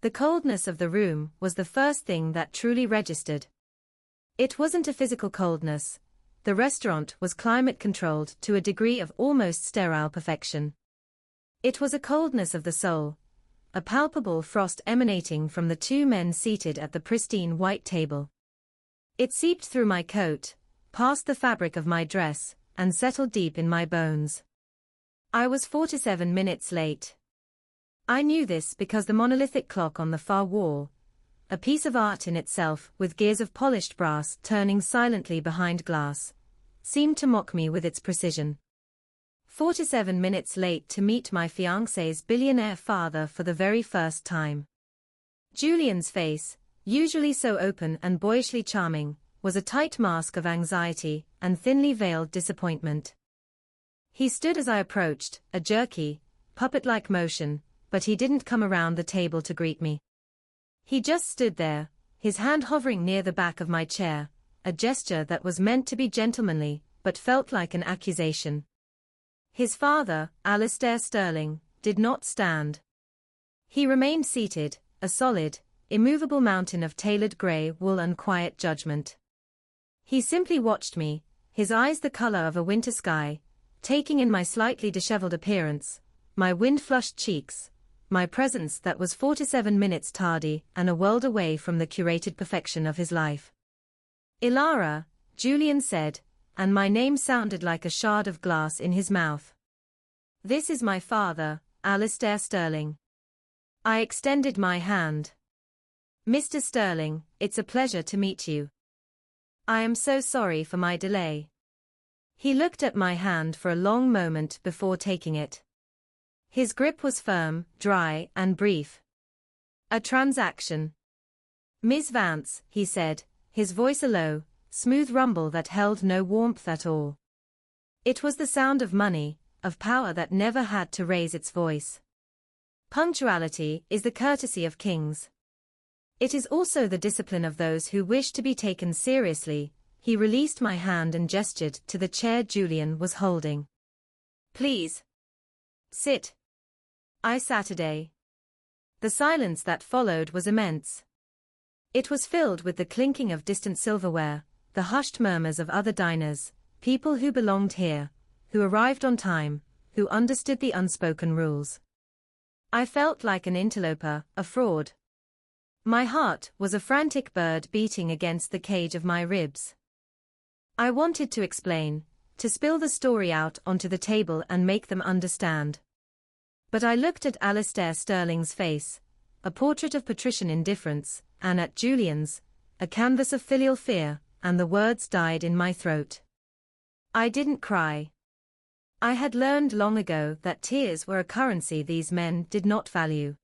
The coldness of the room was the first thing that truly registered. It wasn't a physical coldness. The restaurant was climate-controlled to a degree of almost sterile perfection. It was a coldness of the soul, a palpable frost emanating from the two men seated at the pristine white table. It seeped through my coat, past the fabric of my dress, and settled deep in my bones. I was 47 minutes late. I knew this because the monolithic clock on the far wall, a piece of art in itself with gears of polished brass turning silently behind glass, seemed to mock me with its precision. 47 minutes late to meet my fiancé's billionaire father for the very first time. Julian's face, usually so open and boyishly charming, was a tight mask of anxiety and thinly veiled disappointment. He stood as I approached, a jerky, puppet-like motion, but he didn't come around the table to greet me. He just stood there, his hand hovering near the back of my chair, a gesture that was meant to be gentlemanly, but felt like an accusation. His father, Alistair Sterling, did not stand. He remained seated, a solid, immovable mountain of tailored grey wool and quiet judgment. He simply watched me, his eyes the colour of a winter sky, taking in my slightly dishevelled appearance, my wind-flushed cheeks, my presence that was 47 minutes tardy and a world away from the curated perfection of his life. "Ilara," Julian said, and my name sounded like a shard of glass in his mouth. "This is my father, Alistair Sterling." I extended my hand. "Mr. Sterling, it's a pleasure to meet you. I am so sorry for my delay." He looked at my hand for a long moment before taking it. His grip was firm, dry, and brief. "A transaction." "Ms. Vance," he said, his voice a low, smooth rumble that held no warmth at all. It was the sound of money, of power that never had to raise its voice. Punctuality is the courtesy of kings. It is also the discipline of those who wish to be taken seriously. He released my hand and gestured to the chair Julian was holding. "Please. Sit." I sat. The silence that followed was immense. It was filled with the clinking of distant silverware, the hushed murmurs of other diners, people who belonged here, who arrived on time, who understood the unspoken rules. I felt like an interloper, a fraud. My heart was a frantic bird beating against the cage of my ribs. I wanted to explain, to spill the story out onto the table and make them understand. But I looked at Alistair Sterling's face, a portrait of patrician indifference, and at Julian's, a canvas of filial fear, and the words died in my throat. I didn't cry. I had learned long ago that tears were a currency these men did not value.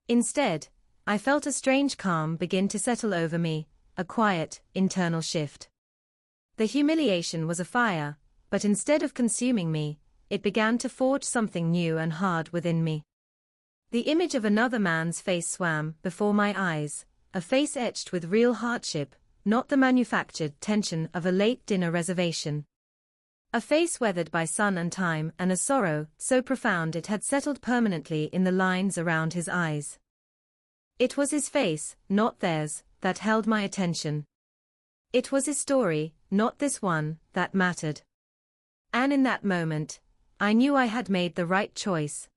Instead, I felt a strange calm begin to settle over me, a quiet, internal shift. The humiliation was a fire, but instead of consuming me, it began to forge something new and hard within me. The image of another man's face swam before my eyes, a face etched with real hardship, not the manufactured tension of a late dinner reservation. A face weathered by sun and time and a sorrow so profound it had settled permanently in the lines around his eyes. It was his face, not theirs, that held my attention. It was his story, not this one, that mattered. And in that moment, I knew I had made the right choice.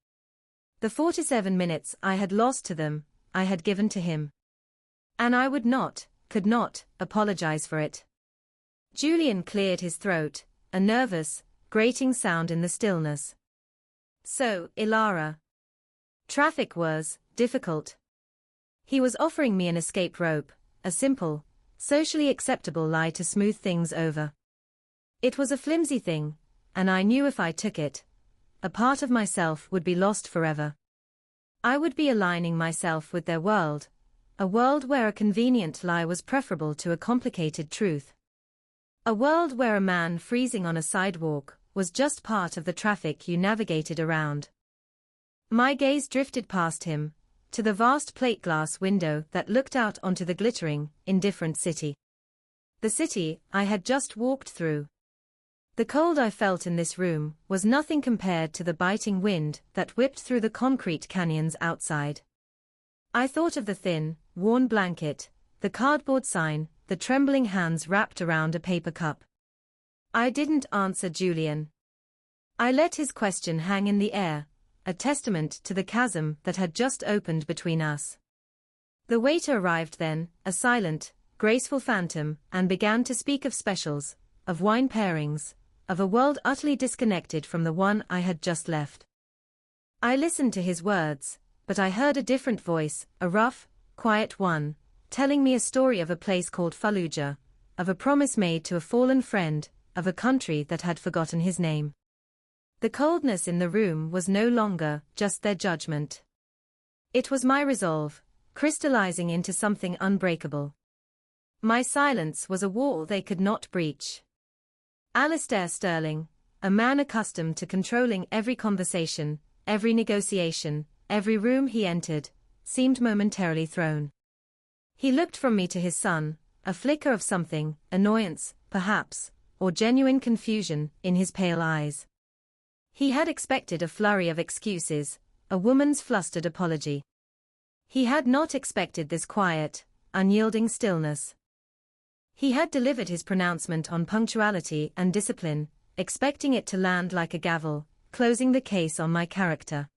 The 47 minutes I had lost to them, I had given to him. And I would not, could not, apologize for it. Julian cleared his throat, a nervous, grating sound in the stillness. "So, Ilara. Traffic was difficult." He was offering me an escape rope, a simple, socially acceptable lie to smooth things over. It was a flimsy thing, and I knew if I took it, a part of myself would be lost forever. I would be aligning myself with their world, a world where a convenient lie was preferable to a complicated truth. A world where a man freezing on a sidewalk was just part of the traffic you navigated around. My gaze drifted past him, to the vast plate glass window that looked out onto the glittering, indifferent city. The city I had just walked through. The cold I felt in this room was nothing compared to the biting wind that whipped through the concrete canyons outside. I thought of the thin, worn blanket, the cardboard sign, the trembling hands wrapped around a paper cup. I didn't answer Julian. I let his question hang in the air, a testament to the chasm that had just opened between us. The waiter arrived then, a silent, graceful phantom, and began to speak of specials, of wine pairings, of a world utterly disconnected from the one I had just left. I listened to his words, but I heard a different voice, a rough, quiet one, telling me a story of a place called Fallujah, of a promise made to a fallen friend, of a country that had forgotten his name. The coldness in the room was no longer just their judgment. It was my resolve, crystallizing into something unbreakable. My silence was a wall they could not breach. Alistair Sterling, a man accustomed to controlling every conversation, every negotiation, every room he entered, seemed momentarily thrown. He looked from me to his son, a flicker of something, annoyance, perhaps, or genuine confusion, in his pale eyes. He had expected a flurry of excuses, a woman's flustered apology. He had not expected this quiet, unyielding stillness. He had delivered his pronouncement on punctuality and discipline, expecting it to land like a gavel, closing the case on my character.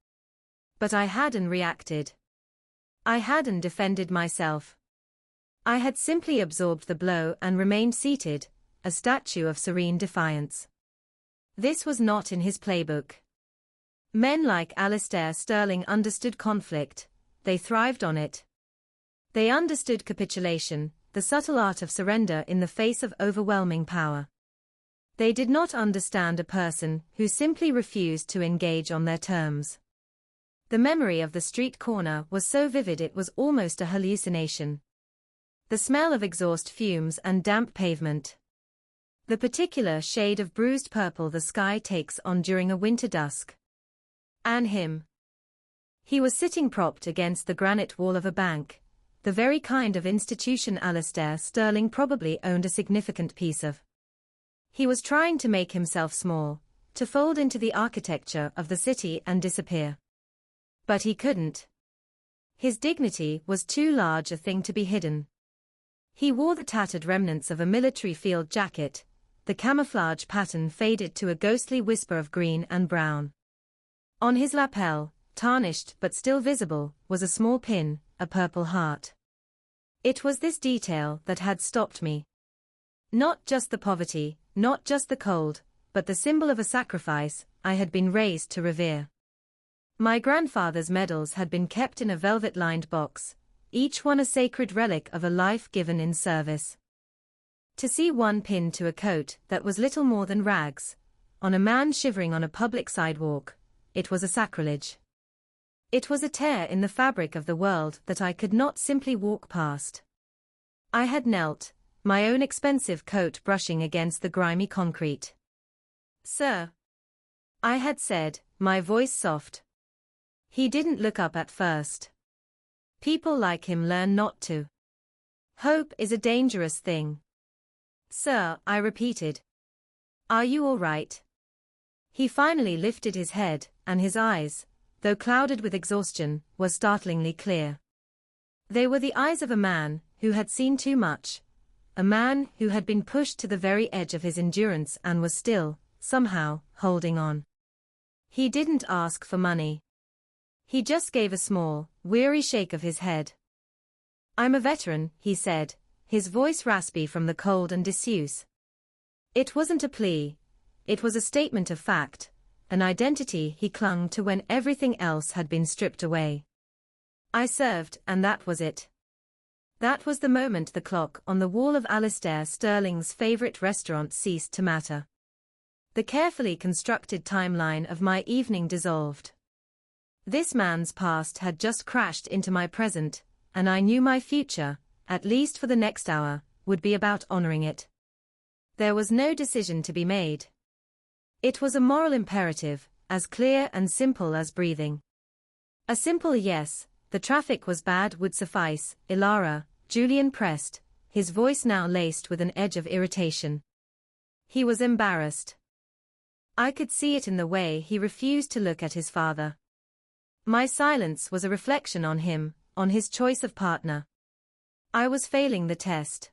But I hadn't reacted. I hadn't defended myself. I had simply absorbed the blow and remained seated, a statue of serene defiance. This was not in his playbook. Men like Alistair Sterling understood conflict, they thrived on it. They understood capitulation, the subtle art of surrender in the face of overwhelming power. They did not understand a person who simply refused to engage on their terms. The memory of the street corner was so vivid it was almost a hallucination. The smell of exhaust fumes and damp pavement. The particular shade of bruised purple the sky takes on during a winter dusk. And him. He was sitting propped against the granite wall of a bank, the very kind of institution Alistair Sterling probably owned a significant piece of. He was trying to make himself small, to fold into the architecture of the city and disappear. But he couldn't. His dignity was too large a thing to be hidden. He wore the tattered remnants of a military field jacket, the camouflage pattern faded to a ghostly whisper of green and brown. On his lapel, tarnished but still visible, was a small pin, a purple heart. It was this detail that had stopped me. Not just the poverty, not just the cold, but the symbol of a sacrifice I had been raised to revere. My grandfather's medals had been kept in a velvet-lined box, each one a sacred relic of a life given in service. To see one pinned to a coat that was little more than rags, on a man shivering on a public sidewalk, it was a sacrilege. It was a tear in the fabric of the world that I could not simply walk past. I had knelt, my own expensive coat brushing against the grimy concrete. "Sir," I had said, my voice soft. He didn't look up at first. People like him learn not to. Hope is a dangerous thing. "Sir," I repeated. "Are you all right?" He finally lifted his head, and his eyes, though clouded with exhaustion, were startlingly clear. They were the eyes of a man who had seen too much, a man who had been pushed to the very edge of his endurance and was still, somehow, holding on. He didn't ask for money. He just gave a small, weary shake of his head. "I'm a veteran," he said, his voice raspy from the cold and disuse. It wasn't a plea. It was a statement of fact, an identity he clung to when everything else had been stripped away. I served, and that was it. That was the moment the clock on the wall of Alistair Sterling's favorite restaurant ceased to matter. The carefully constructed timeline of my evening dissolved. This man's past had just crashed into my present, and I knew my future, at least for the next hour, would be about honoring it. There was no decision to be made. It was a moral imperative, as clear and simple as breathing. A simple yes, the traffic was bad would suffice, Ilara, Julian pressed, his voice now laced with an edge of irritation. He was embarrassed. I could see it in the way he refused to look at his father. My silence was a reflection on him, on his choice of partner. I was failing the test.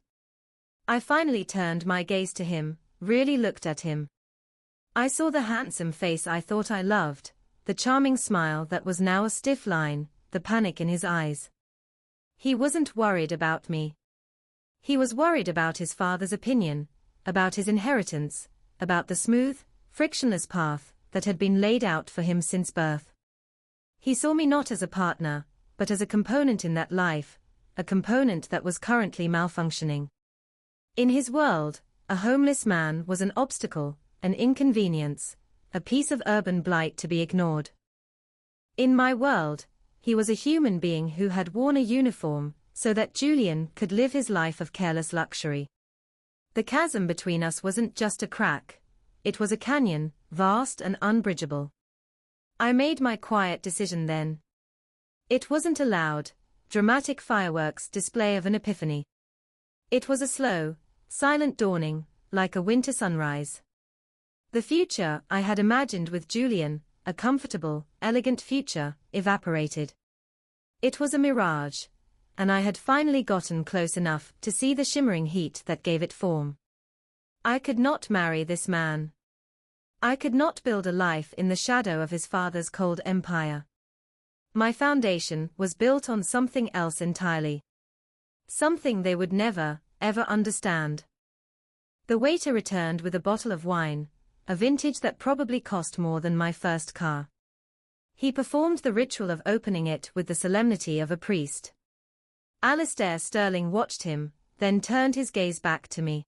I finally turned my gaze to him, really looked at him. I saw the handsome face I thought I loved, the charming smile that was now a stiff line, the panic in his eyes. He wasn't worried about me. He was worried about his father's opinion, about his inheritance, about the smooth, frictionless path that had been laid out for him since birth. He saw me not as a partner, but as a component in that life, a component that was currently malfunctioning. In his world, a homeless man was an obstacle, an inconvenience, a piece of urban blight to be ignored. In my world, he was a human being who had worn a uniform so that Julian could live his life of careless luxury. The chasm between us wasn't just a crack, it was a canyon, vast and unbridgeable. I made my quiet decision then. It wasn't a loud, dramatic fireworks display of an epiphany. It was a slow, silent dawning, like a winter sunrise. The future I had imagined with Julian, a comfortable, elegant future, evaporated. It was a mirage, and I had finally gotten close enough to see the shimmering heat that gave it form. I could not marry this man. I could not build a life in the shadow of his father's cold empire. My foundation was built on something else entirely. Something they would never, ever understand. The waiter returned with a bottle of wine, a vintage that probably cost more than my first car. He performed the ritual of opening it with the solemnity of a priest. Alistair Sterling watched him, then turned his gaze back to me.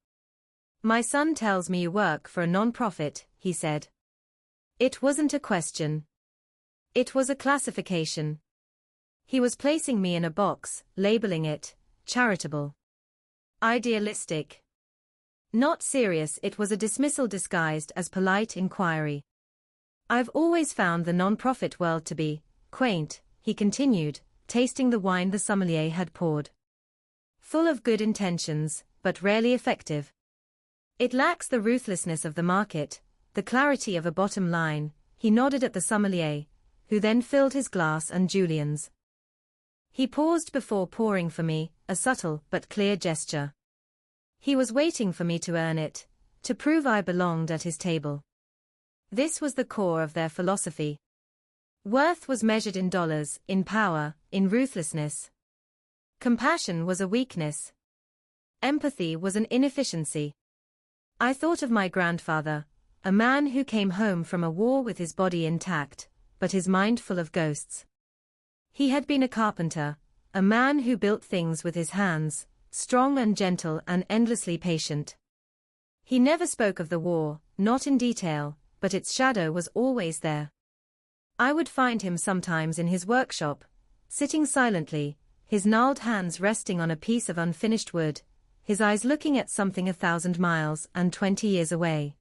"My son tells me you work for a non-profit," he said. It wasn't a question. It was a classification. He was placing me in a box, labeling it charitable. Idealistic. Not serious. It was a dismissal disguised as polite inquiry. "I've always found the non-profit world to be quaint," he continued, tasting the wine the sommelier had poured. "Full of good intentions, but rarely effective. It lacks the ruthlessness of the market, the clarity of a bottom line." He nodded at the sommelier, who then filled his glass and Julian's. He paused before pouring for me, a subtle but clear gesture. He was waiting for me to earn it, to prove I belonged at his table. This was the core of their philosophy. Worth was measured in dollars, in power, in ruthlessness. Compassion was a weakness. Empathy was an inefficiency. I thought of my grandfather, a man who came home from a war with his body intact, but his mind full of ghosts. He had been a carpenter, a man who built things with his hands, strong and gentle and endlessly patient. He never spoke of the war, not in detail, but its shadow was always there. I would find him sometimes in his workshop, sitting silently, his gnarled hands resting on a piece of unfinished wood, his eyes looking at something 1,000 miles and 20 years away.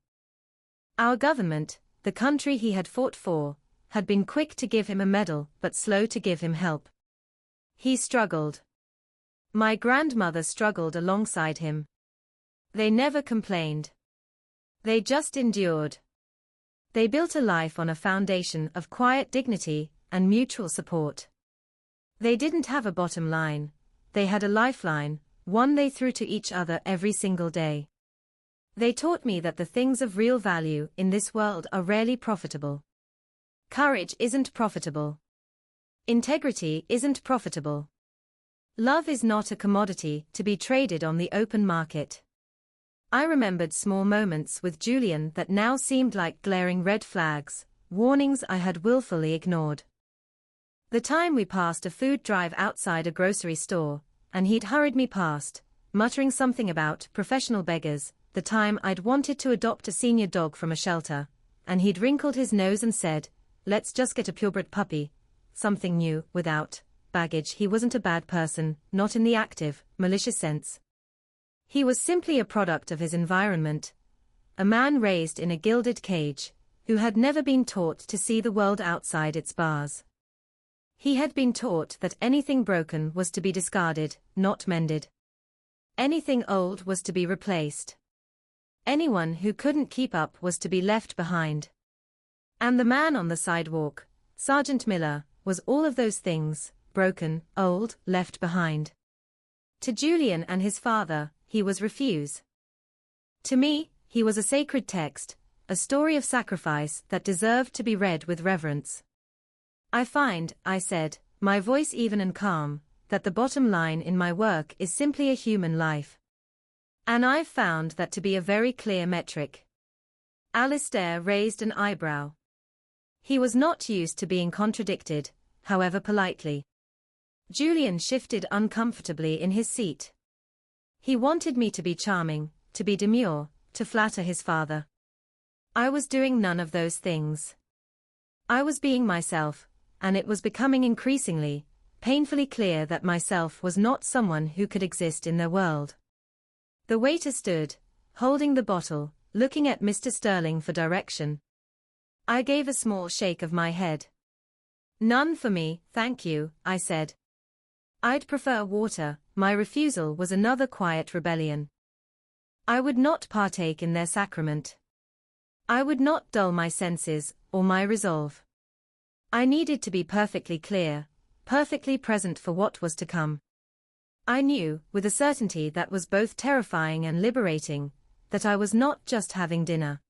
Our government, the country he had fought for, had been quick to give him a medal but slow to give him help. He struggled. My grandmother struggled alongside him. They never complained. They just endured. They built a life on a foundation of quiet dignity and mutual support. They didn't have a bottom line, they had a lifeline, one they threw to each other every single day. They taught me that the things of real value in this world are rarely profitable. Courage isn't profitable. Integrity isn't profitable. Love is not a commodity to be traded on the open market. I remembered small moments with Julian that now seemed like glaring red flags, warnings I had willfully ignored. The time we passed a food drive outside a grocery store, and he'd hurried me past, muttering something about professional beggars. The time I'd wanted to adopt a senior dog from a shelter, and he'd wrinkled his nose and said, "Let's just get a purebred puppy." Something new, without baggage. He wasn't a bad person, not in the active, malicious sense. He was simply a product of his environment, a man raised in a gilded cage, who had never been taught to see the world outside its bars. He had been taught that anything broken was to be discarded, not mended. Anything old was to be replaced. Anyone who couldn't keep up was to be left behind. And the man on the sidewalk, Sergeant Miller, was all of those things, broken, old, left behind. To Julian and his father, he was refuse. To me, he was a sacred text, a story of sacrifice that deserved to be read with reverence. I find, I said, my voice even and calm, that the bottom line in my work is simply a human life. And I've found that to be a very clear metric. Alistair raised an eyebrow. He was not used to being contradicted, however politely. Julian shifted uncomfortably in his seat. He wanted me to be charming, to be demure, to flatter his father. I was doing none of those things. I was being myself, and it was becoming increasingly, painfully clear that myself was not someone who could exist in their world. The waiter stood, holding the bottle, looking at Mr. Sterling for direction. I gave a small shake of my head. None for me, thank you, I said. I'd prefer water. My refusal was another quiet rebellion. I would not partake in their sacrament. I would not dull my senses, or my resolve. I needed to be perfectly clear, perfectly present for what was to come. I knew, with a certainty that was both terrifying and liberating, that I was not just having dinner.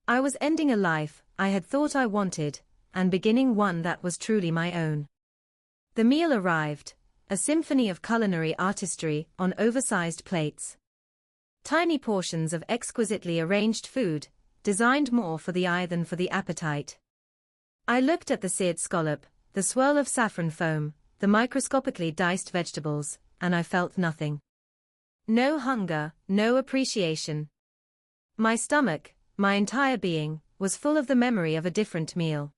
I was ending a life I had thought I wanted, and beginning one that was truly my own. The meal arrived, a symphony of culinary artistry on oversized plates. Tiny portions of exquisitely arranged food, designed more for the eye than for the appetite. I looked at the seared scallop, the swirl of saffron foam, the microscopically diced vegetables, and I felt nothing. No hunger, no appreciation. My stomach, my entire being, was full of the memory of a different meal.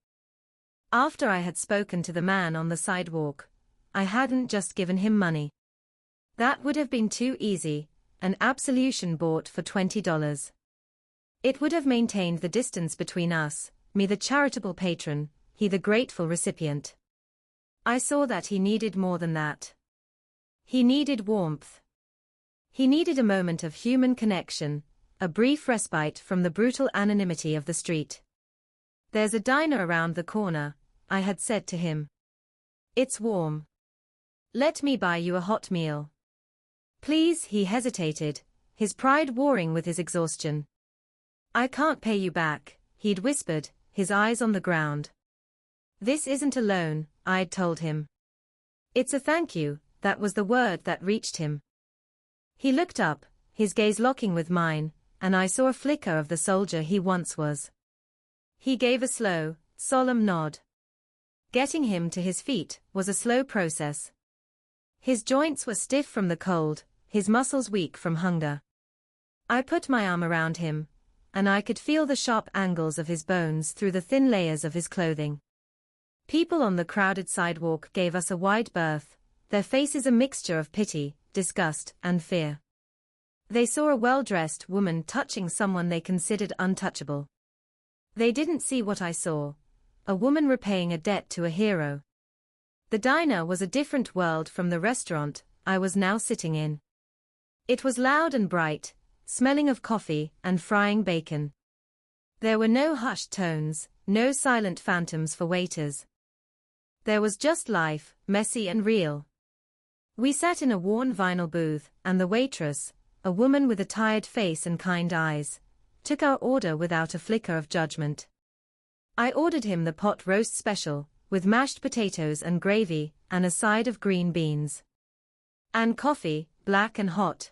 After I had spoken to the man on the sidewalk, I hadn't just given him money. That would have been too easy, an absolution bought for $20. It would have maintained the distance between us, me the charitable patron, he the grateful recipient. I saw that he needed more than that. He needed warmth. He needed a moment of human connection, a brief respite from the brutal anonymity of the street. There's a diner around the corner, I had said to him. It's warm. Let me buy you a hot meal. Please, he hesitated, his pride warring with his exhaustion. I can't pay you back, he'd whispered, his eyes on the ground. This isn't a loan, I'd told him. It's a thank you, that was the word that reached him. He looked up, his gaze locking with mine, and I saw a flicker of the soldier he once was. He gave a slow, solemn nod. Getting him to his feet was a slow process. His joints were stiff from the cold, his muscles weak from hunger. I put my arm around him, and I could feel the sharp angles of his bones through the thin layers of his clothing. People on the crowded sidewalk gave us a wide berth, their faces a mixture of pity, disgust, and fear. They saw a well-dressed woman touching someone they considered untouchable. They didn't see what I saw, a woman repaying a debt to a hero. The diner was a different world from the restaurant I was now sitting in. It was loud and bright, smelling of coffee and frying bacon. There were no hushed tones, no silent phantoms for waiters. There was just life, messy and real. We sat in a worn vinyl booth, and the waitress, a woman with a tired face and kind eyes, took our order without a flicker of judgment. I ordered him the pot roast special, with mashed potatoes and gravy, and a side of green beans. And coffee, black and hot.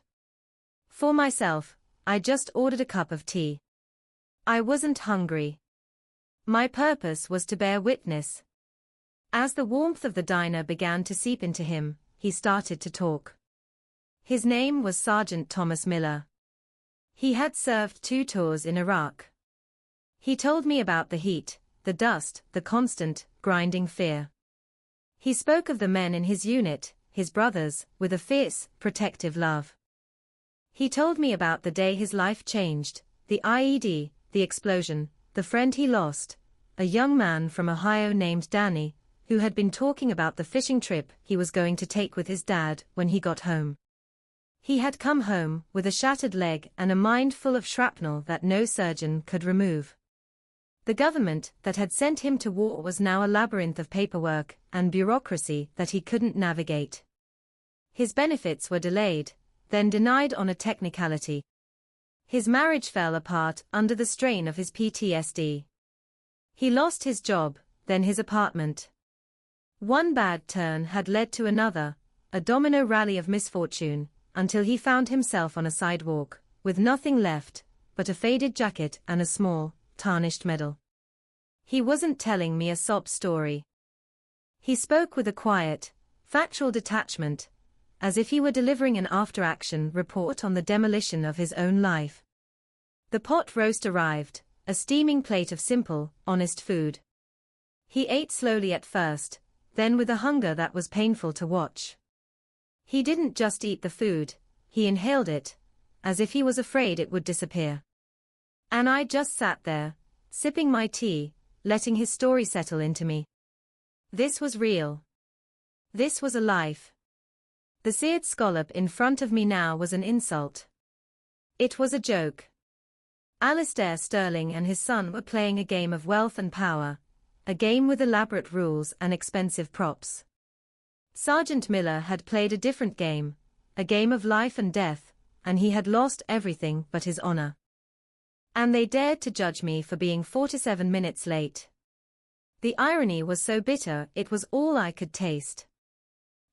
For myself, I just ordered a cup of tea. I wasn't hungry. My purpose was to bear witness. As the warmth of the diner began to seep into him, he started to talk. His name was Sergeant Thomas Miller. He had served 2 tours in Iraq. He told me about the heat, the dust, the constant, grinding fear. He spoke of the men in his unit, his brothers, with a fierce, protective love. He told me about the day his life changed, the IED, the explosion, the friend he lost, a young man from Ohio named Danny, who had been talking about the fishing trip he was going to take with his dad when he got home. He had come home with a shattered leg and a mind full of shrapnel that no surgeon could remove. The government that had sent him to war was now a labyrinth of paperwork and bureaucracy that he couldn't navigate. His benefits were delayed, then denied on a technicality. His marriage fell apart under the strain of his PTSD. He lost his job, then his apartment. One bad turn had led to another, a domino rally of misfortune, until he found himself on a sidewalk, with nothing left but a faded jacket and a small, tarnished medal. He wasn't telling me a sob story. He spoke with a quiet, factual detachment, as if he were delivering an after-action report on the demolition of his own life. The pot roast arrived, a steaming plate of simple, honest food. He ate slowly at first, then with a hunger that was painful to watch. He didn't just eat the food, he inhaled it, as if he was afraid it would disappear. And I just sat there, sipping my tea, letting his story settle into me. This was real. This was a life. The seared scallop in front of me now was an insult. It was a joke. Alistair Sterling and his son were playing a game of wealth and power, a game with elaborate rules and expensive props. Sergeant Miller had played a different game, a game of life and death, and he had lost everything but his honor. And they dared to judge me for being 47 minutes late. The irony was so bitter it was all I could taste.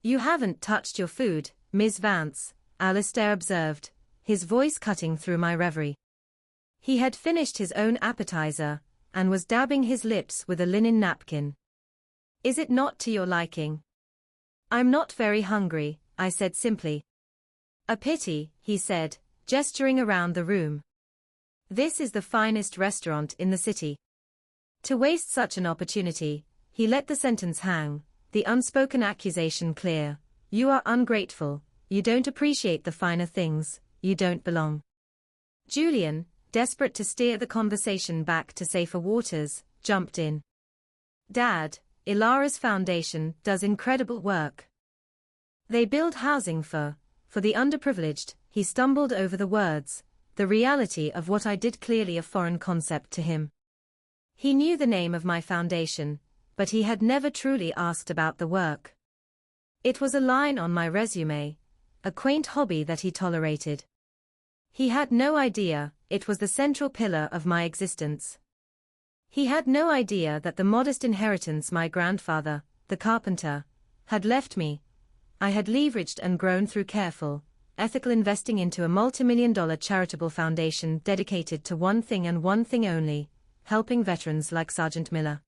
"You haven't touched your food, Ms. Vance," Alistair observed, his voice cutting through my reverie. He had finished his own appetizer, and was dabbing his lips with a linen napkin. "Is it not to your liking?" "I'm not very hungry," I said simply. "A pity," he said, gesturing around the room. "This is the finest restaurant in the city." To waste such an opportunity, he let the sentence hang, the unspoken accusation clear: "You are ungrateful, you don't appreciate the finer things, you don't belong." Julian, desperate to steer the conversation back to safer waters, jumped in. "Dad, Ilara's foundation does incredible work. They build housing for the underprivileged." He stumbled over the words, the reality of what I did clearly a foreign concept to him. He knew the name of my foundation, but he had never truly asked about the work. It was a line on my resume, a quaint hobby that he tolerated. He had no idea it was the central pillar of my existence. He had no idea that the modest inheritance my grandfather, the carpenter, had left me, I had leveraged and grown through careful, ethical investing into a multimillion-dollar charitable foundation dedicated to one thing and one thing only: helping veterans like Sergeant Miller.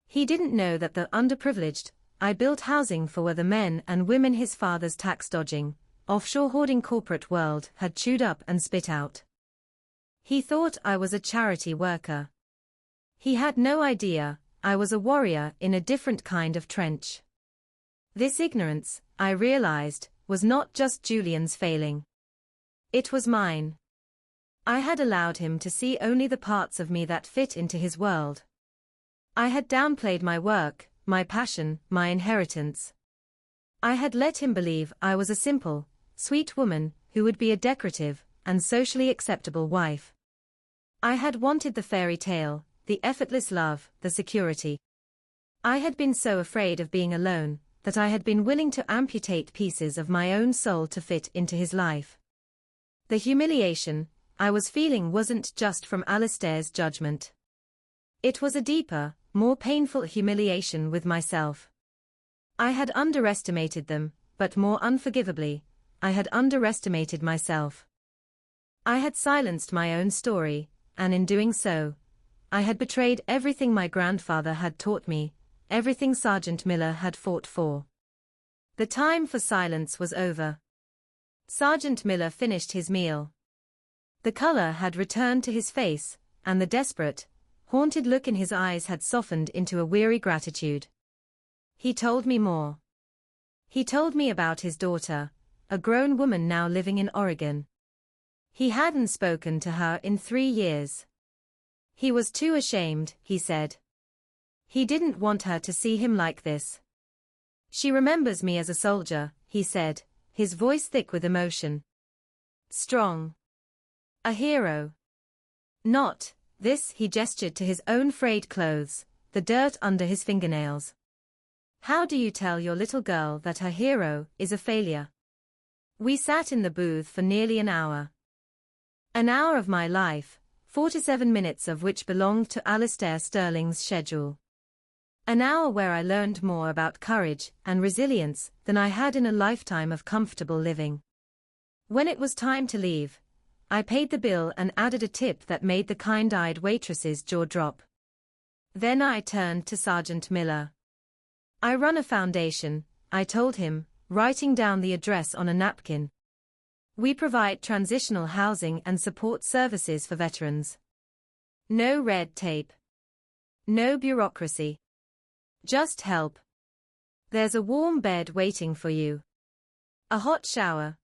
He didn't know that the underprivileged I built housing for were the men and women his father's tax-dodging, offshore hoarding corporate world had chewed up and spit out. He thought I was a charity worker. He had no idea I was a warrior in a different kind of trench. This ignorance, I realized, was not just Julian's failing. It was mine. I had allowed him to see only the parts of me that fit into his world. I had downplayed my work, my passion, my inheritance. I had let him believe I was a simple, sweet woman who would be a decorative and socially acceptable wife. I had wanted the fairy tale, the effortless love, the security. I had been so afraid of being alone that I had been willing to amputate pieces of my own soul to fit into his life. The humiliation I was feeling wasn't just from Alistair's judgment. It was a deeper, more painful humiliation with myself. I had underestimated them, but more unforgivably, I had underestimated myself. I had silenced my own story, and in doing so, I had betrayed everything my grandfather had taught me, everything Sergeant Miller had fought for. The time for silence was over. Sergeant Miller finished his meal. The color had returned to his face, and the desperate, haunted look in his eyes had softened into a weary gratitude. He told me more. He told me about his daughter, a grown woman now living in Oregon. He hadn't spoken to her in 3 years. He was too ashamed, he said. He didn't want her to see him like this. "She remembers me as a soldier," he said, his voice thick with emotion. "Strong. A hero. Not This, he gestured to his own frayed clothes, the dirt under his fingernails. How do you tell your little girl that her hero is a failure? We sat in the booth for nearly an hour. An hour of my life, 47 minutes of which belonged to Alistair Sterling's schedule. An hour where I learned more about courage and resilience than I had in a lifetime of comfortable living. When it was time to leave, I paid the bill and added a tip that made the kind-eyed waitress's jaw drop. Then I turned to Sergeant Miller. I run a foundation, I told him, writing down the address on a napkin. We provide transitional housing and support services for veterans. No red tape. No bureaucracy. Just help. There's a warm bed waiting for you. A hot shower.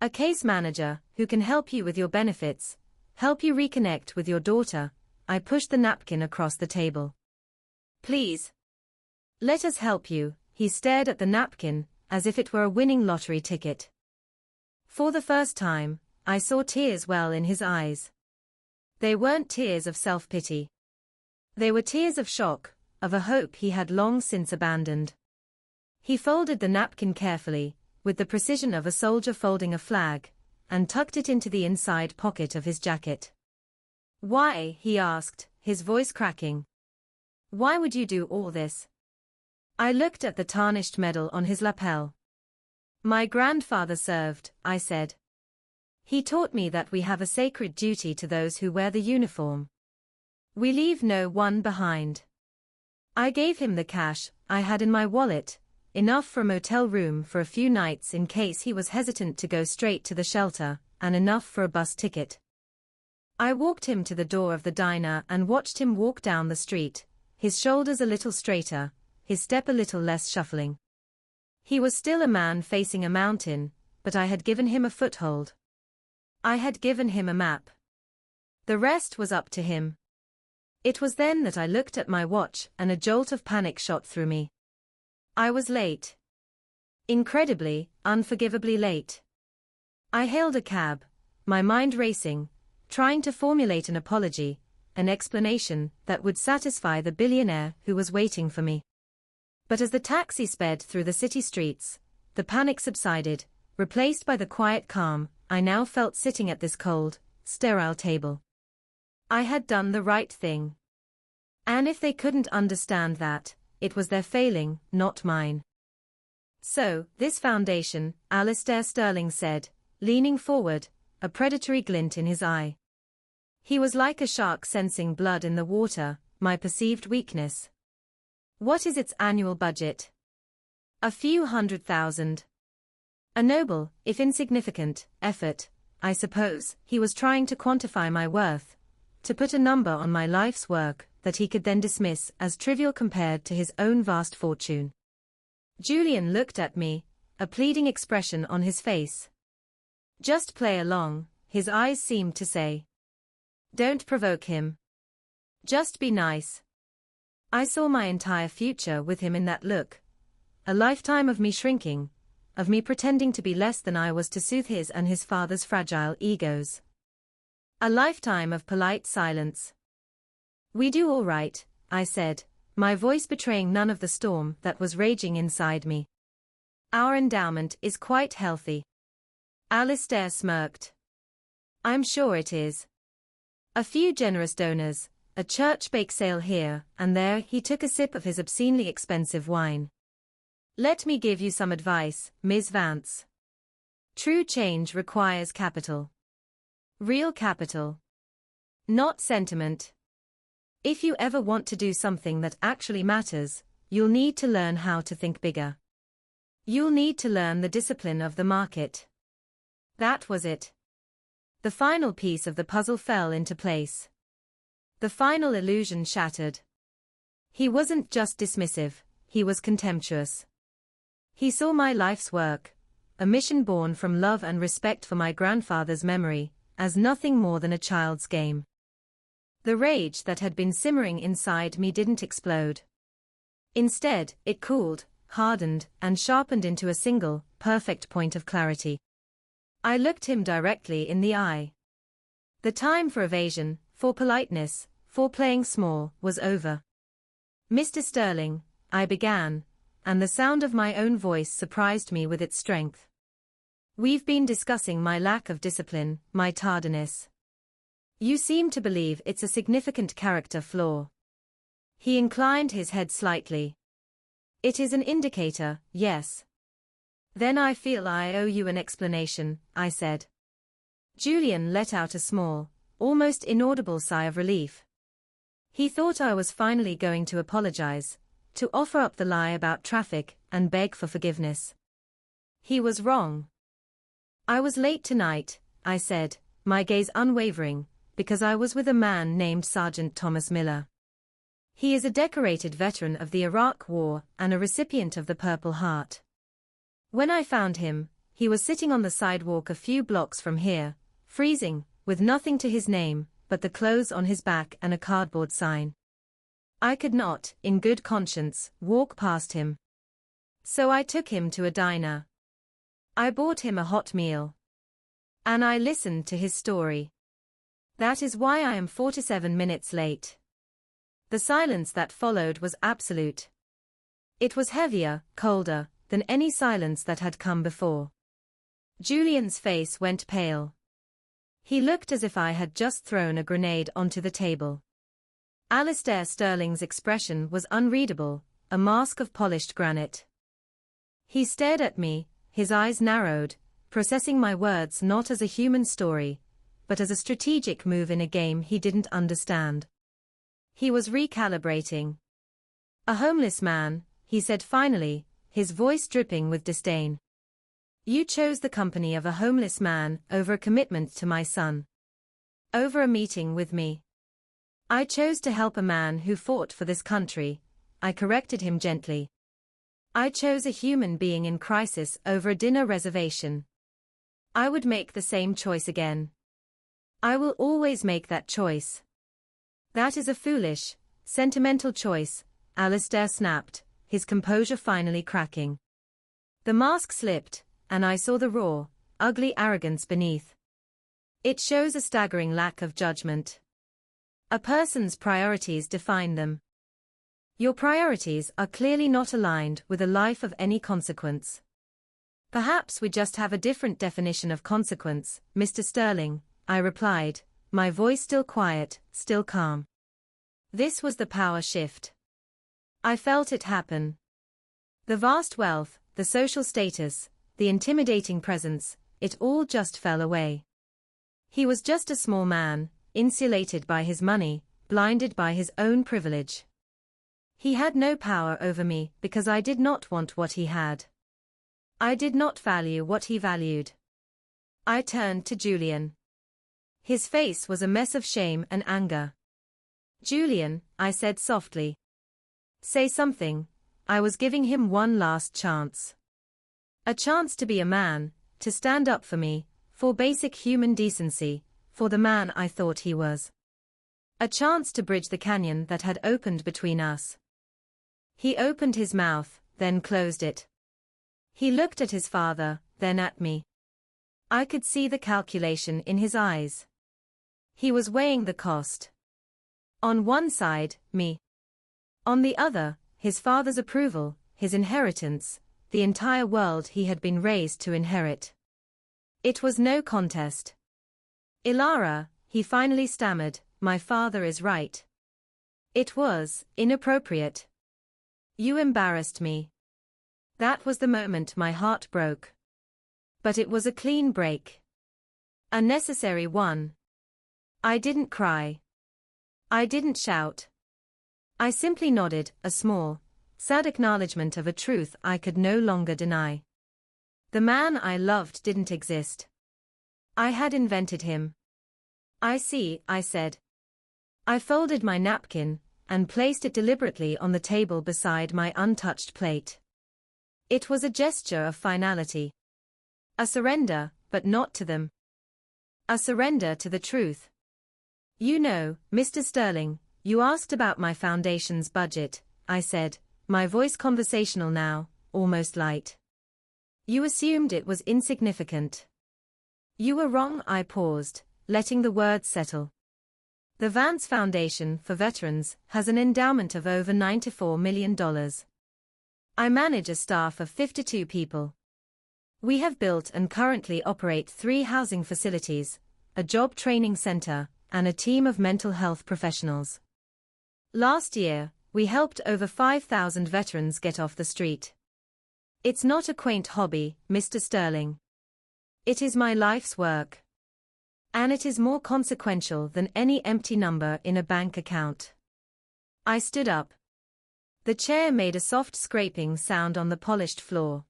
A case manager who can help you with your benefits, help you reconnect with your daughter. I pushed the napkin across the table. Please. Let us help you. He stared at the napkin, as if it were a winning lottery ticket. For the first time, I saw tears well in his eyes. They weren't tears of self-pity. They were tears of shock, of a hope he had long since abandoned. He folded the napkin carefully, with the precision of a soldier folding a flag, and tucked it into the inside pocket of his jacket. Why? He asked, his voice cracking. Why would you do all this? I looked at the tarnished medal on his lapel. My grandfather served, I said. He taught me that we have a sacred duty to those who wear the uniform. We leave no one behind. I gave him the cash I had in my wallet, enough for a motel room for a few nights in case he was hesitant to go straight to the shelter, and enough for a bus ticket. I walked him to the door of the diner and watched him walk down the street, his shoulders a little straighter, his step a little less shuffling. He was still a man facing a mountain, but I had given him a foothold. I had given him a map. The rest was up to him. It was then that I looked at my watch and a jolt of panic shot through me. I was late. Incredibly, unforgivably late. I hailed a cab, my mind racing, trying to formulate an apology, an explanation that would satisfy the billionaire who was waiting for me. But as the taxi sped through the city streets, the panic subsided, replaced by the quiet calm I now felt sitting at this cold, sterile table. I had done the right thing. And if they couldn't understand that, it was their failing, not mine. So, this foundation, Alistair Sterling said, leaning forward, a predatory glint in his eye. He was like a shark sensing blood in the water, my perceived weakness. What is its annual budget? A few $100,000. A noble, if insignificant, effort, I suppose. He was trying to quantify my worth, to put a number on my life's work that he could then dismiss as trivial compared to his own vast fortune. Julian looked at me, a pleading expression on his face. Just play along, his eyes seemed to say. Don't provoke him. Just be nice. I saw my entire future with him in that look. A lifetime of me shrinking, of me pretending to be less than I was to soothe his and his father's fragile egos. A lifetime of polite silence. We do all right, I said, my voice betraying none of the storm that was raging inside me. Our endowment is quite healthy. Alistair smirked. I'm sure it is. A few generous donors, a church bake sale here and there. He took a sip of his obscenely expensive wine. Let me give you some advice, Ms. Vance. True change requires capital. Real capital. Not sentiment. If you ever want to do something that actually matters, you'll need to learn how to think bigger. You'll need to learn the discipline of the market. That was it. The final piece of the puzzle fell into place. The final illusion shattered. He wasn't just dismissive, he was contemptuous. He saw my life's work, a mission born from love and respect for my grandfather's memory, as nothing more than a child's game. The rage that had been simmering inside me didn't explode. Instead, it cooled, hardened, and sharpened into a single, perfect point of clarity. I looked him directly in the eye. The time for evasion, for politeness, for playing small, was over. Mr. Sterling, I began, and the sound of my own voice surprised me with its strength. We've been discussing my lack of discipline, my tardiness. You seem to believe it's a significant character flaw. He inclined his head slightly. It is an indicator, yes. Then I feel I owe you an explanation, I said. Julian let out a small, almost inaudible sigh of relief. He thought I was finally going to apologize, to offer up the lie about traffic and beg for forgiveness. He was wrong. I was late tonight, I said, my gaze unwavering, because I was with a man named Sergeant Thomas Miller. He is a decorated veteran of the Iraq War and a recipient of the Purple Heart. When I found him, he was sitting on the sidewalk a few blocks from here, freezing, with nothing to his name but the clothes on his back and a cardboard sign. I could not, in good conscience, walk past him. So I took him to a diner. I bought him a hot meal. And I listened to his story. That is why I am 47 minutes late. The silence that followed was absolute. It was heavier, colder, than any silence that had come before. Julian's face went pale. He looked as if I had just thrown a grenade onto the table. Alistair Sterling's expression was unreadable, a mask of polished granite. He stared at me, his eyes narrowed, processing my words not as a human story, but as a strategic move in a game he didn't understand. He was recalibrating. A homeless man, he said finally, his voice dripping with disdain. You chose the company of a homeless man over a commitment to my son. Over a meeting with me. I chose to help a man who fought for this country, I corrected him gently. I chose a human being in crisis over a dinner reservation. I would make the same choice again. I will always make that choice. That is a foolish, sentimental choice, Alistair snapped, his composure finally cracking. The mask slipped, and I saw the raw, ugly arrogance beneath. It shows a staggering lack of judgment. A person's priorities define them. Your priorities are clearly not aligned with a life of any consequence. Perhaps we just have a different definition of consequence, Mr. Sterling, I replied, my voice still quiet, still calm. This was the power shift. I felt it happen. The vast wealth, the social status, the intimidating presence, it all just fell away. He was just a small man, insulated by his money, blinded by his own privilege. He had no power over me because I did not want what he had. I did not value what he valued. I turned to Julian. His face was a mess of shame and anger. Julian, I said softly. Say something. I was giving him one last chance. A chance to be a man, to stand up for me, for basic human decency, for the man I thought he was. A chance to bridge the canyon that had opened between us. He opened his mouth, then closed it. He looked at his father, then at me. I could see the calculation in his eyes. He was weighing the cost. On one side, me. On the other, his father's approval, his inheritance, the entire world he had been raised to inherit. It was no contest. Ilara, he finally stammered, my father is right. It was inappropriate. You embarrassed me. That was the moment my heart broke. But it was a clean break. A necessary one. I didn't cry. I didn't shout. I simply nodded, a small, sad acknowledgement of a truth I could no longer deny. The man I loved didn't exist. I had invented him. I see, I said. I folded my napkin and placed it deliberately on the table beside my untouched plate. It was a gesture of finality. A surrender, but not to them. A surrender to the truth. You know, Mr. Sterling, you asked about my foundation's budget, I said, my voice conversational now, almost light. You assumed it was insignificant. You were wrong, I paused, letting the words settle. The Vance Foundation for Veterans has an endowment of over $94 million. I manage a staff of 52 people. We have built and currently operate 3 housing facilities, a job training center, and a team of mental health professionals. Last year, we helped over 5,000 veterans get off the street. It's not a quaint hobby, Mr. Sterling. It is my life's work. And it is more consequential than any empty number in a bank account. I stood up. The chair made a soft scraping sound on the polished floor.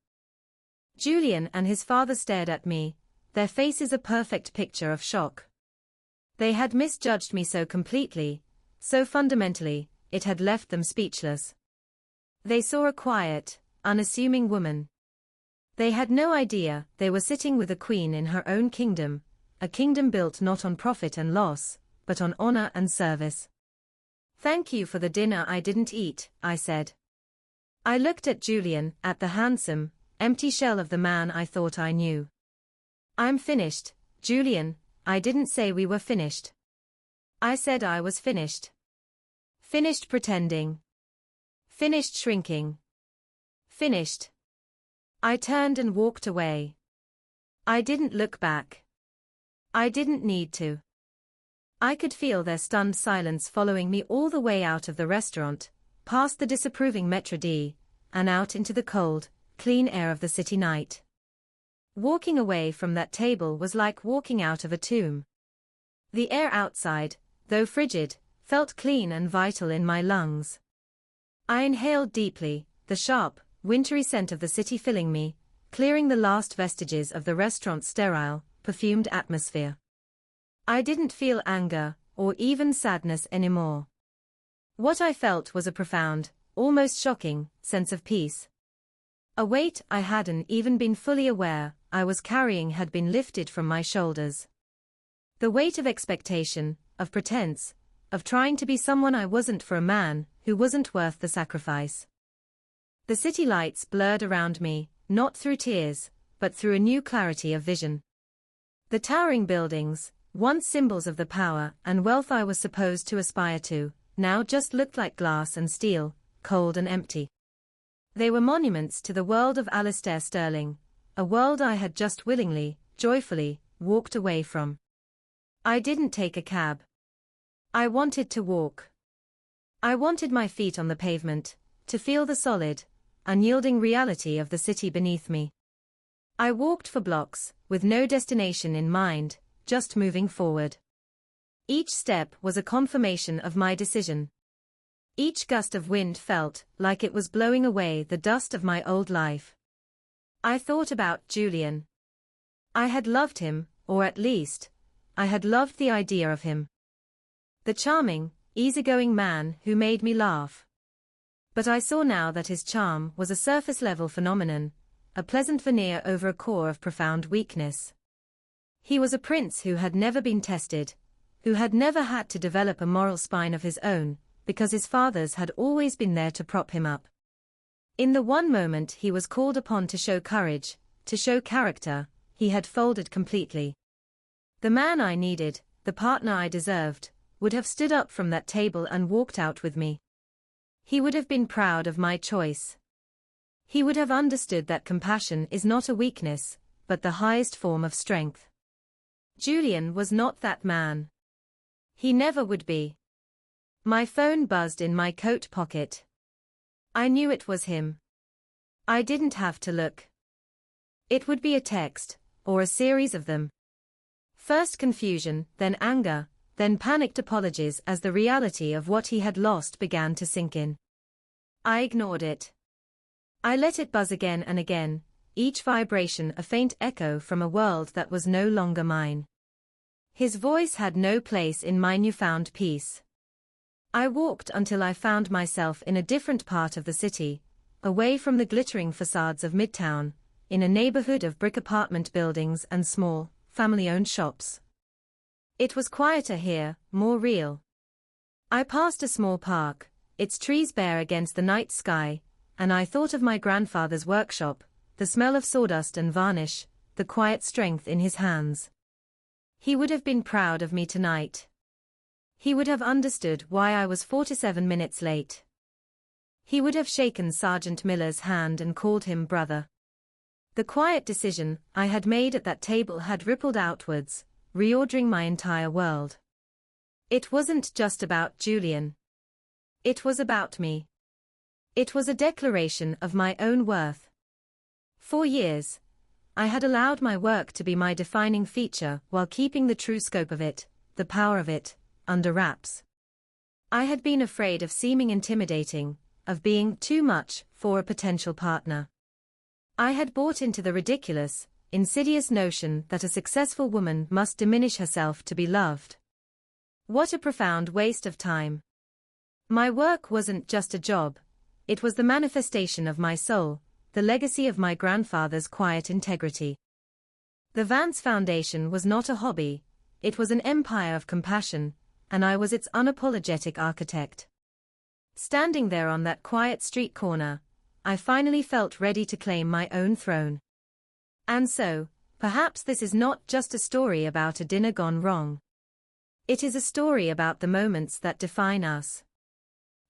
Julian and his father stared at me, their faces a perfect picture of shock. They had misjudged me so completely, so fundamentally, it had left them speechless. They saw a quiet, unassuming woman. They had no idea they were sitting with a queen in her own kingdom, a kingdom built not on profit and loss, but on honor and service. "Thank you for the dinner I didn't eat," I said. I looked at Julian, at the handsome, empty shell of the man I thought I knew. "I'm finished, Julian. I didn't say we were finished. I said I was finished. Finished pretending. Finished shrinking. Finished." I turned and walked away. I didn't look back. I didn't need to. I could feel their stunned silence following me all the way out of the restaurant, past the disapproving Maître d', and out into the cold, clean air of the city night. Walking away from that table was like walking out of a tomb. The air outside, though frigid, felt clean and vital in my lungs. I inhaled deeply, the sharp, wintry scent of the city filling me, clearing the last vestiges of the restaurant's sterile, perfumed atmosphere. I didn't feel anger, or even sadness anymore. What I felt was a profound, almost shocking, sense of peace. A weight I hadn't even been fully aware I was carrying had been lifted from my shoulders. The weight of expectation, of pretense, of trying to be someone I wasn't for a man who wasn't worth the sacrifice. The city lights blurred around me, not through tears, but through a new clarity of vision. The towering buildings, once symbols of the power and wealth I was supposed to aspire to, now just looked like glass and steel, cold and empty. They were monuments to the world of Alistair Sterling, a world I had just willingly, joyfully, walked away from. I didn't take a cab. I wanted to walk. I wanted my feet on the pavement, to feel the solid, unyielding reality of the city beneath me. I walked for blocks, with no destination in mind, just moving forward. Each step was a confirmation of my decision. Each gust of wind felt like it was blowing away the dust of my old life. I thought about Julian. I had loved him, or at least, I had loved the idea of him. The charming, easygoing man who made me laugh. But I saw now that his charm was a surface-level phenomenon, a pleasant veneer over a core of profound weakness. He was a prince who had never been tested, who had never had to develop a moral spine of his own, because his fathers had always been there to prop him up. In the one moment he was called upon to show courage, to show character, he had folded completely. The man I needed, the partner I deserved, would have stood up from that table and walked out with me. He would have been proud of my choice. He would have understood that compassion is not a weakness, but the highest form of strength. Julian was not that man. He never would be. My phone buzzed in my coat pocket. I knew it was him. I didn't have to look. It would be a text, or a series of them. First confusion, then anger, then panicked apologies as the reality of what he had lost began to sink in. I ignored it. I let it buzz again and again, each vibration a faint echo from a world that was no longer mine. His voice had no place in my newfound peace. I walked until I found myself in a different part of the city, away from the glittering facades of Midtown, in a neighborhood of brick apartment buildings and small, family-owned shops. It was quieter here, more real. I passed a small park, its trees bare against the night sky, and I thought of my grandfather's workshop, the smell of sawdust and varnish, the quiet strength in his hands. He would have been proud of me tonight. He would have understood why I was 47 minutes late. He would have shaken Sergeant Miller's hand and called him brother. The quiet decision I had made at that table had rippled outwards, reordering my entire world. It wasn't just about Julian. It was about me. It was a declaration of my own worth. For years, I had allowed my work to be my defining feature while keeping the true scope of it, the power of it, under wraps. I had been afraid of seeming intimidating, of being too much for a potential partner. I had bought into the ridiculous, insidious notion that a successful woman must diminish herself to be loved. What a profound waste of time. My work wasn't just a job, it was the manifestation of my soul, the legacy of my grandfather's quiet integrity. The Vance Foundation was not a hobby, it was an empire of compassion, and I was its unapologetic architect. Standing there on that quiet street corner, I finally felt ready to claim my own throne. And so, perhaps this is not just a story about a dinner gone wrong. It is a story about the moments that define us.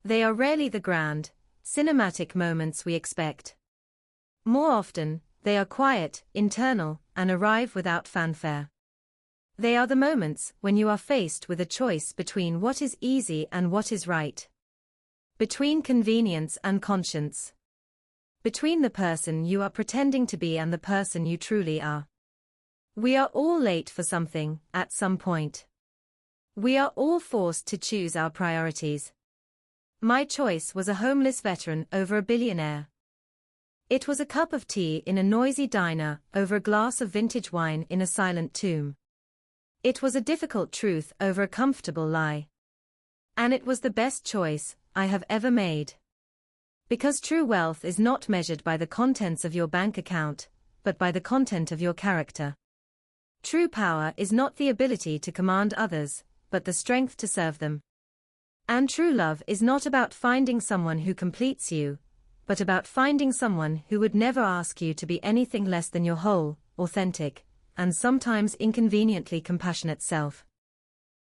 They are rarely the grand, cinematic moments we expect. More often, they are quiet, internal, and arrive without fanfare. They are the moments when you are faced with a choice between what is easy and what is right. Between convenience and conscience. Between the person you are pretending to be and the person you truly are. We are all late for something, at some point. We are all forced to choose our priorities. My choice was a homeless veteran over a billionaire. It was a cup of tea in a noisy diner over a glass of vintage wine in a silent tomb. It was a difficult truth over a comfortable lie. And it was the best choice I have ever made. Because true wealth is not measured by the contents of your bank account, but by the content of your character. True power is not the ability to command others, but the strength to serve them. And true love is not about finding someone who completes you, but about finding someone who would never ask you to be anything less than your whole, authentic, and sometimes inconveniently compassionate self.